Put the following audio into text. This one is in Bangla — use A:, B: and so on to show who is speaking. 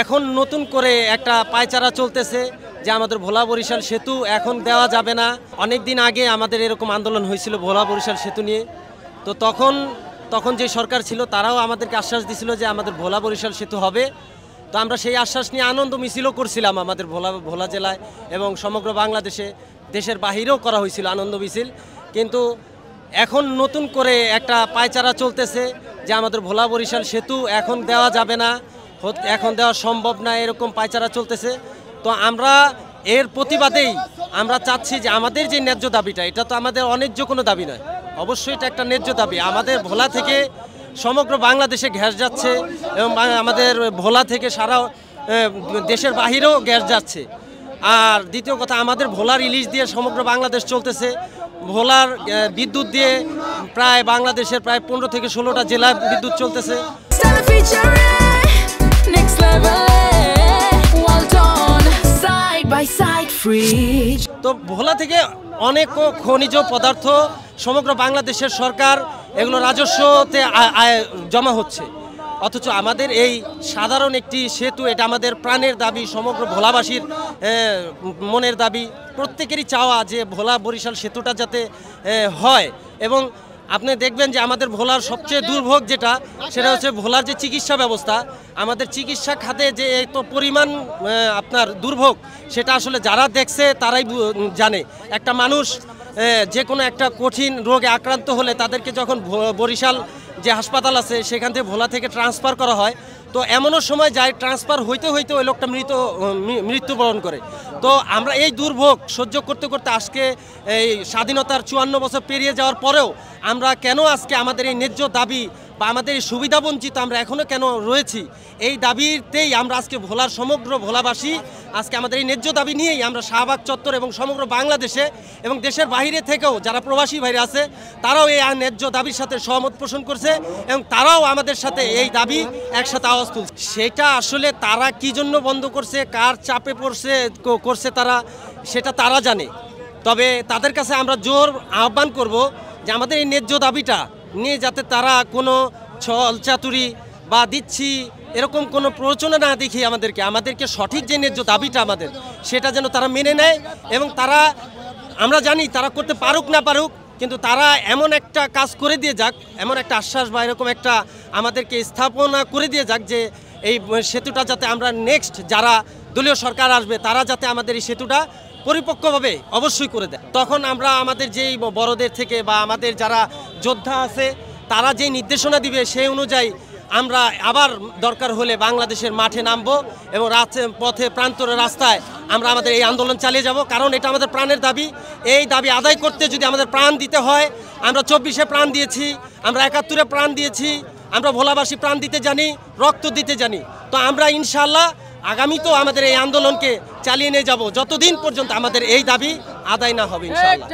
A: এখন নতুন করে একটা পায়চারা চলতেছে যে আমাদের ভোলা বরিশাল সেতু এখন দেওয়া যাবে না। অনেক দিন আগে আমাদের এরকম আন্দোলন হয়েছিল ভোলা বরিশাল সেতু নিয়ে। তো তখন যে সরকার ছিল তারাও আমাদেরকে আশ্বাস দিছিল যে আমাদের ভোলা বরিশাল সেতু হবে। তো আমরা সেই আশ্বাস নিয়ে আনন্দ মিছিলও করছিলাম আমাদের ভোলা জেলায় এবং সমগ্র বাংলাদেশে, দেশের বাহিরেও করা হয়েছিল আনন্দ মিছিল। কিন্তু এখন নতুন করে একটা পায়চারা চলতেছে যে আমাদের ভোলা বরিশাল সেতু এখন দেওয়া যাবে না, এখন দেওয়া সম্ভব না, এরকম পায়চারা চলতেছে। তো আমরা এর প্রতিবাদেই আমরা চাচ্ছি যে আমাদের যে ন্যায্য দাবিটা, এটা তো আমাদের অন্যায্য কোনো দাবি নয়, অবশ্যই এটা একটা ন্যায্য দাবি। আমাদের ভোলা থেকে সমগ্র বাংলাদেশে গ্যাস যাচ্ছে এবং আমাদের ভোলা থেকে সারা দেশের বাহিরেও গ্যাস যাচ্ছে। আর দ্বিতীয় কথা, আমাদের ভোলার ইলিশ দিয়ে সমগ্র বাংলাদেশ চলতেছে। ভোলার বিদ্যুৎ দিয়ে প্রায় বাংলাদেশের প্রায় 15 থেকে 16টা জেলায় বিদ্যুৎ চলতেছে। তো ভোলা থেকে অনেক খনিজ পদার্থ সমগ্র বাংলাদেশের সরকার এগুলো রাজস্বতে জমা হচ্ছে, অথচ আমাদের এই সাধারণ একটি সেতু, এটা আমাদের প্রাণের দাবি, সমগ্র ভোলাবাসীর মনের দাবি, প্রত্যেকেরই চাওয়া যে ভোলা বরিশাল সেতুটা যাতে হয়। এবং আপনি দেখবেন যে আমাদের ভোলার সবচেয়ে দুর্ভোগ যেটা, সেটা হচ্ছে ভোলার যে চিকিৎসা ব্যবস্থা। আমাদের চিকিৎসা খাতে যে এত পরিমাণ আপনার দুর্ভোগ, সেটা আসলে যারা দেখছে তারাই জানে। একটা মানুষ যে কোনো একটা কঠিন রোগে আক্রান্ত হলে তাদেরকে যখন বরিশাল যে হাসপাতাল আছে সেখান থেকে ভোলা থেকে ট্রান্সফার করা হয়, তো এমনও সময় যায় ট্রান্সফার হইতে হইতে ওই লোকটা মৃত্যুবরণ করে। তো আমরা এই দুর্ভোগ সহ্য করতে করতে আজকে এই স্বাধীনতার 54 বছর পেরিয়ে যাওয়ার পরেও আমরা কেন আজকে আমাদের এই ন্যায্য দাবি বা আমাদের এই সুবিধা বঞ্চিত আমরা এখনও কেন রয়েছি, এই দাবিতেই আমরা আজকে ভোলার সমগ্র ভোলাবাসী আজকে আমাদের এই ন্যায্য দাবি নিয়েই আমরা শাহবাগ চত্বর এবং সমগ্র বাংলাদেশে এবং দেশের বাইরে থেকেও যারা প্রবাসী ভাইরা আছে তারাও এই ন্যায্য দাবির সাথে সহমত পোষণ করছে এবং তারাও আমাদের সাথে এই দাবি একসাথে আওয়াজ তুলছে। সেটা আসলে তারা কি জন্য বন্ধ করছে, কার চাপে করছে তারা, সেটা তারা জানে। তবে তাদের কাছে আমরা জোর আহ্বান করব যে আমাদের এই ন্যায্য দাবিটা নিয়ে যাতে তারা কোনো ছল চাতুরি বা দিচ্ছি এরকম কোনো প্ররোচনা না দেখিয়ে আমাদেরকে সঠিক যে ন্যায্য দাবিটা আমাদের, সেটা যেন তারা মেনে নেয়। এবং তারা, আমরা জানি তারা করতে পারুক না পারুক, কিন্তু তারা এমন একটা কাজ করে দিয়ে যাক, এমন একটা আশ্বাস বা এরকম একটা আমাদেরকে স্থাপনা করে দিয়ে যাক যে এই সেতুটা যাতে আমরা নেক্সট যারা দলীয় সরকার আসবে তারা যাতে আমাদের এই সেতুটা পরিপক্কভাবে অবশ্যই করে দেয়। তখন আমরা আমাদের যেই বড়দের থেকে বা আমাদের যারা যোদ্ধা আছে তারা যে নির্দেশনা দিবে সেই অনুযায়ী আমরা আবার দরকার হলে বাংলাদেশের মাঠে নামবো এবং পথে প্রান্তরে রাস্তায় আমরা আমাদের এই আন্দোলন চালিয়ে যাব। কারণ এটা আমাদের প্রাণের দাবি। এই দাবি আদায় করতে যদি আমাদের প্রাণ দিতে হয়, আমরা 24-এ প্রাণ দিয়েছি, আমরা 71-এ প্রাণ দিয়েছি, আমরা ভোলাবাসী প্রাণ দিতে জানি, রক্ত দিতে জানি। তো আমরা ইনশাআল্লাহ আগামীতেও আমাদের এই আন্দোলনকে চালিয়ে নিয়ে যাব যতদিন পর্যন্ত আমাদের এই দাবি আদায় না হবে ইনশাআল্লাহ।